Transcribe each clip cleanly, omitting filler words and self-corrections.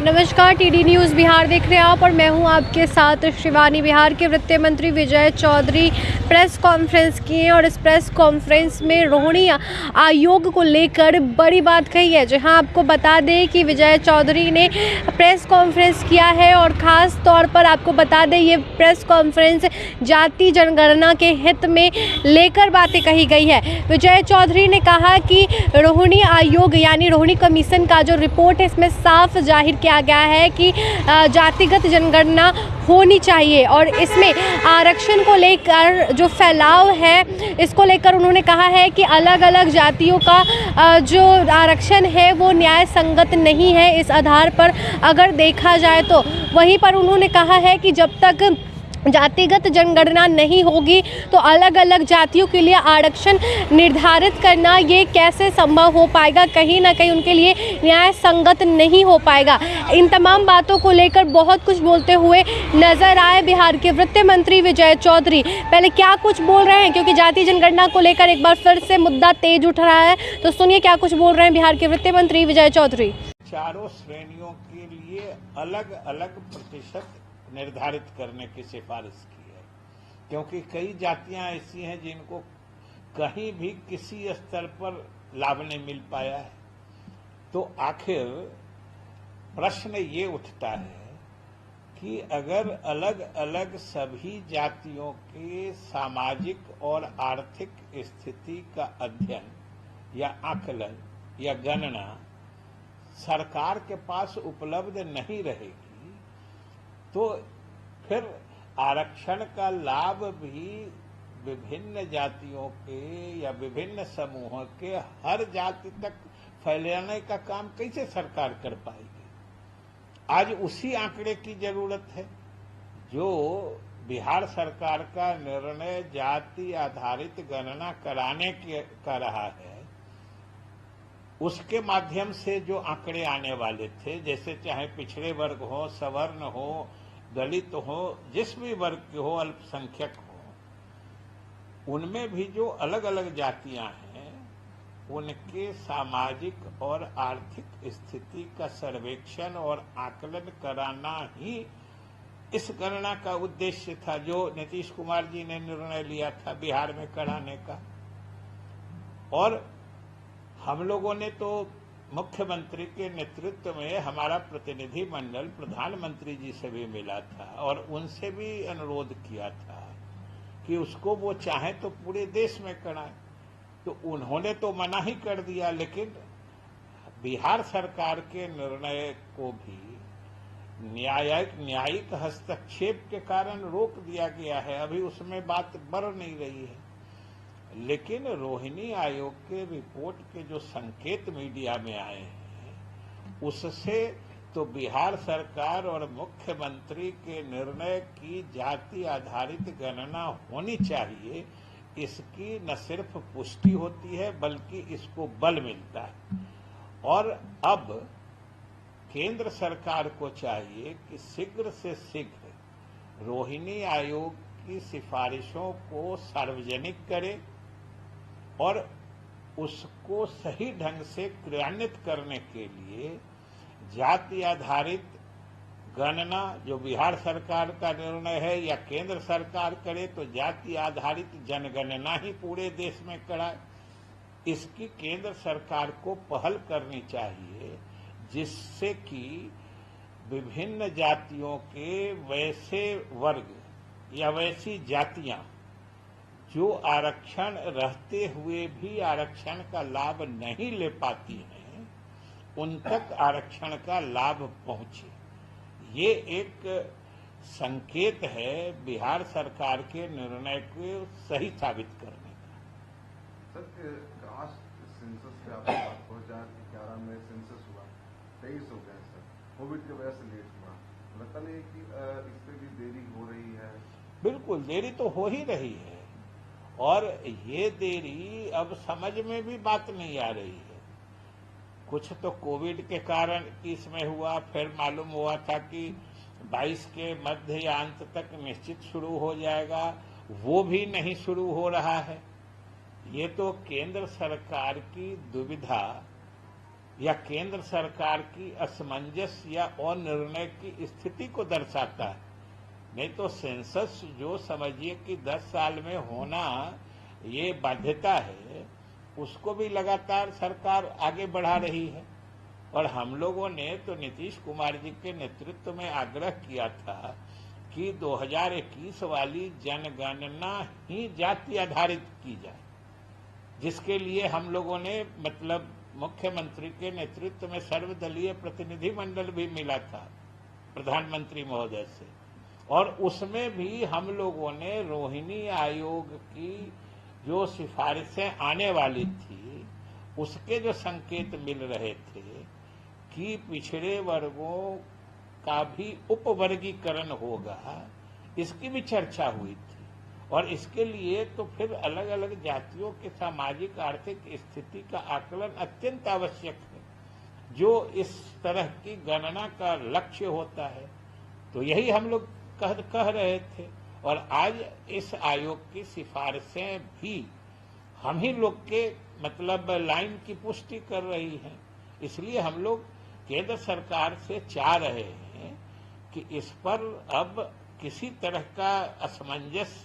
नमस्कार, TD news Bihar देख रहे हैं आप और मैं हूं आपके साथ शिवानी। बिहार के वित्त मंत्री विजय चौधरी प्रेस कॉन्फ्रेंस किए और इस प्रेस कॉन्फ्रेंस में रोहिणी आयोग को लेकर बड़ी बात कही है। जहां आपको बता दें कि विजय चौधरी ने प्रेस कॉन्फ्रेंस किया है और ख़ास तौर पर आपको बता दें ये प्रेस कॉन्फ्रेंस जाति जनगणना के हित में लेकर बातें कही गई है। विजय चौधरी ने कहा कि रोहिणी आयोग यानी रोहिणी कमीशन का जो रिपोर्ट है इसमें साफ जाहिर किया गया है कि जातिगत जनगणना होनी चाहिए और इसमें आरक्षण को लेकर जो फैलाव है इसको लेकर उन्होंने कहा है कि अलग अलग जातियों का जो आरक्षण है वो न्याय संगत नहीं है इस आधार पर अगर देखा जाए तो। वहीं पर उन्होंने कहा है कि जब तक जातिगत जनगणना नहीं होगी तो अलग अलग जातियों के लिए आरक्षण निर्धारित करना ये कैसे संभव हो पाएगा, कहीं ना कहीं उनके लिए न्याय संगत नहीं हो पाएगा। इन तमाम बातों को लेकर बहुत कुछ बोलते हुए नजर आए बिहार के वित्त मंत्री विजय चौधरी। पहले क्या कुछ बोल रहे हैं, क्योंकि जाति जनगणना को लेकर एक बार फिर से मुद्दा तेज उठ रहा है, तो सुनिए क्या कुछ बोल रहे हैं बिहार के वित्त मंत्री विजय चौधरी। चारों श्रेणियों के लिए अलग अलग प्रतिशत निर्धारित करने की सिफारिश की है, क्योंकि कई जातियां ऐसी हैं जिनको कहीं भी किसी स्तर पर लाभ नहीं मिल पाया है। तो आखिर प्रश्न ये उठता है कि अगर अलग अलग सभी जातियों के सामाजिक और आर्थिक स्थिति का अध्ययन या आकलन या गणना सरकार के पास उपलब्ध नहीं रहेगी तो फिर आरक्षण का लाभ भी विभिन्न जातियों के या विभिन्न समूहों के हर जाति तक फैलाने का काम कैसे सरकार कर पाएगी। आज उसी आंकड़े की जरूरत है जो बिहार सरकार का निर्णय जाति आधारित गणना कराने का रहा है। उसके माध्यम से जो आंकड़े आने वाले थे, जैसे चाहे पिछड़े वर्ग हो, सवर्ण हो, दलित हो, जिस भी वर्ग के हो, अल्पसंख्यक हो, उनमें भी जो अलग अलग जातियां हैं उनके सामाजिक और आर्थिक स्थिति का सर्वेक्षण और आकलन कराना ही इस गणना का उद्देश्य था, जो नीतीश कुमार जी ने निर्णय लिया था बिहार में कराने का। और हम लोगों ने तो मुख्यमंत्री के नेतृत्व में हमारा प्रतिनिधि मंडल प्रधानमंत्री जी से भी मिला था और उनसे भी अनुरोध किया था कि उसको वो चाहे तो पूरे देश में कराएं। तो उन्होंने तो मना ही कर दिया, लेकिन बिहार सरकार के निर्णय को भी न्यायिक हस्तक्षेप के कारण रोक दिया गया है। अभी उसमें बात बढ़ नहीं रही है। लेकिन रोहिणी आयोग के रिपोर्ट के जो संकेत मीडिया में आए हैं उससे तो बिहार सरकार और मुख्यमंत्री के निर्णय की जाति आधारित गणना होनी चाहिए, इसकी न सिर्फ पुष्टि होती है बल्कि इसको बल मिलता है। और अब केंद्र सरकार को चाहिए कि शीघ्र से शीघ्र रोहिणी आयोग की सिफारिशों को सार्वजनिक करे और उसको सही ढंग से क्रियान्वित करने के लिए जाति आधारित गणना, जो बिहार सरकार का निर्णय है, या केंद्र सरकार करे तो जाति आधारित जनगणना ही पूरे देश में कराए। इसकी केंद्र सरकार को पहल करनी चाहिए, जिससे कि विभिन्न जातियों के वैसे वर्ग या वैसी जातियां जो आरक्षण रहते हुए भी आरक्षण का लाभ नहीं ले पाती हैं उन तक आरक्षण का लाभ पहुंचे। ये एक संकेत है बिहार सरकार के निर्णय को सही साबित करने का। सर, कास्ट सेंसस पे आपकी बात हो, 2011 में सेंसस हुआ, 23 हो गए सर, कोविड की वजह से लेट हुआ। लगता नहीं कि इस पे भी देरी हो रही है? बिल्कुल देरी तो हो ही रही है और ये देरी अब समझ में भी बात नहीं आ रही है। कुछ तो कोविड के कारण इसमें हुआ, फिर मालूम हुआ था कि 22 के मध्य या अंत तक निश्चित शुरू हो जाएगा, वो भी नहीं शुरू हो रहा है। ये तो केंद्र सरकार की दुविधा या केंद्र सरकार की असमंजस या अनिर्णय की स्थिति को दर्शाता है। नहीं तो सेंसस जो समझिए कि 10 साल में होना ये बाध्यता है, उसको भी लगातार सरकार आगे बढ़ा रही है। और हम लोगों ने तो नीतीश कुमार जी के नेतृत्व में आग्रह किया था कि 2021 वाली जनगणना ही जाति आधारित की जाए, जिसके लिए हम लोगों ने मतलब मुख्यमंत्री के नेतृत्व में सर्वदलीय प्रतिनिधि मंडल भी मिला था प्रधानमंत्री महोदय से, और उसमें भी हम लोगों ने रोहिणी आयोग की जो सिफारिशें आने वाली थी उसके जो संकेत मिल रहे थे कि पिछड़े वर्गों का भी उपवर्गीकरण होगा, इसकी भी चर्चा हुई थी। और इसके लिए तो फिर अलग अलग जातियों के सामाजिक आर्थिक स्थिति का आकलन अत्यंत आवश्यक है, जो इस तरह की गणना का लक्ष्य होता है। तो यही हम लोग कह रहे थे, और आज इस आयोग की सिफारिशें भी हम ही लोग के मतलब लाइन की पुष्टि कर रही हैं। इसलिए हम लोग केंद्र सरकार से चाह रहे हैं कि इस पर अब किसी तरह का असमंजस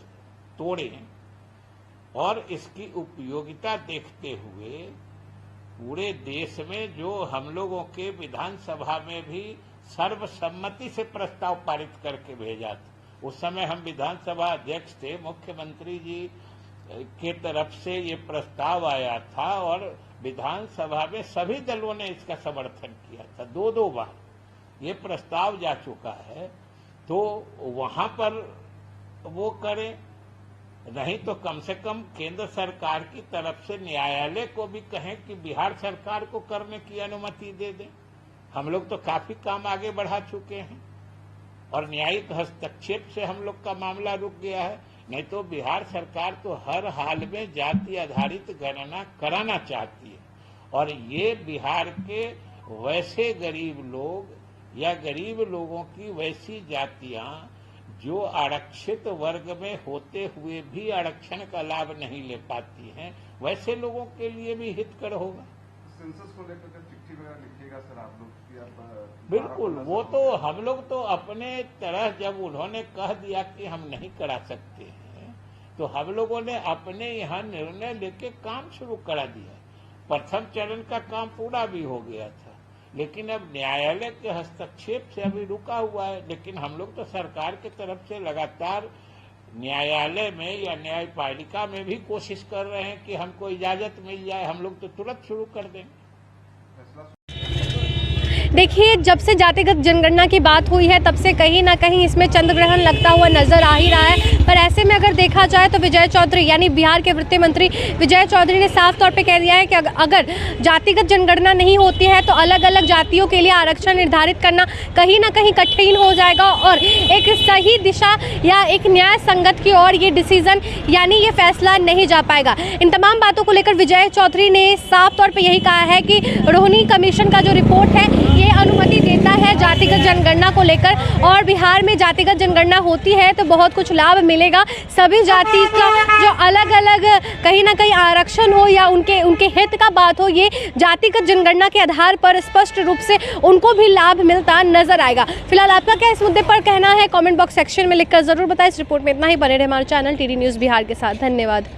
तोड़ें और इसकी उपयोगिता देखते हुए पूरे देश में जो हम लोगों के विधानसभा में भी सर्वसम्मति से प्रस्ताव पारित करके भेजा था, उस समय हम विधानसभा अध्यक्ष थे, मुख्यमंत्री जी के तरफ से ये प्रस्ताव आया था और विधानसभा में सभी दलों ने इसका समर्थन किया था। 2 बार ये प्रस्ताव जा चुका है, तो वहां पर वो करें, नहीं तो कम से कम केंद्र सरकार की तरफ से न्यायालय को भी कहें कि बिहार सरकार को करने की अनुमति दे दें। हम लोग तो काफी काम आगे बढ़ा चुके हैं और न्यायिक हस्तक्षेप से हम लोग का मामला रुक गया है। नहीं तो बिहार सरकार तो हर हाल में जाति आधारित गणना कराना चाहती है, और ये बिहार के वैसे गरीब लोग या गरीब लोगों की वैसी जातियां जो आरक्षित वर्ग में होते हुए भी आरक्षण का लाभ नहीं ले पाती हैं, वैसे लोगों के लिए भी हितकर होगा। सेंसस को लेकर चिट्ठी वगैरह लिखिएगा सर आप लोग कि आप बिल्कुल, वो तो हम लोग तो अपने तरह जब उन्होंने कह दिया कि हम नहीं करा सकते हैं, तो हम लोगों ने अपने यहाँ निर्णय लेके काम शुरू करा दिया। प्रथम चरण का काम पूरा भी हो गया था, लेकिन अब न्यायालय के हस्तक्षेप से अभी रुका हुआ है। लेकिन हम लोग तो सरकार की तरफ से लगातार न्यायालय में या न्यायपालिका में भी कोशिश कर रहे हैं कि हमको इजाजत मिल जाए, हम लोग तो तुरंत शुरू कर देंगे। देखिए, जब से जातिगत जनगणना की बात हुई है तब से कहीं ना कहीं इसमें चंद्रग्रहण लगता हुआ नजर आ ही रहा है। पर ऐसे में अगर देखा जाए तो विजय चौधरी यानी बिहार के वित्त मंत्री विजय चौधरी ने साफ तौर पे कह दिया है कि अगर जातिगत जनगणना नहीं होती है तो अलग अलग जातियों के लिए आरक्षण निर्धारित करना कहीं ना कहीं कठिन हो जाएगा और एक सही दिशा या एक न्याय संगत की ओर ये डिसीजन यानी ये फैसला नहीं जा पाएगा। इन तमाम बातों को लेकर विजय चौधरी ने साफ तौर पर यही कहा है कि रोहिणी कमीशन का जो रिपोर्ट है ये अनुमति देता है जातिगत जनगणना को लेकर, और बिहार में जातिगत जनगणना होती है तो बहुत कुछ लाभ मिलेगा। सभी जाति का जो अलग अलग कहीं ना कहीं आरक्षण हो या उनके हित का बात हो, ये जातिगत जनगणना के आधार पर स्पष्ट रूप से उनको भी लाभ मिलता नजर आएगा। फिलहाल आपका क्या इस मुद्दे पर कहना है, कमेंट बॉक्स सेक्शन में लिखकर जरूर बताएं। इस रिपोर्ट में इतना ही। बने रहे हमारे चैनल टीडी न्यूज़ बिहार के साथ। धन्यवाद।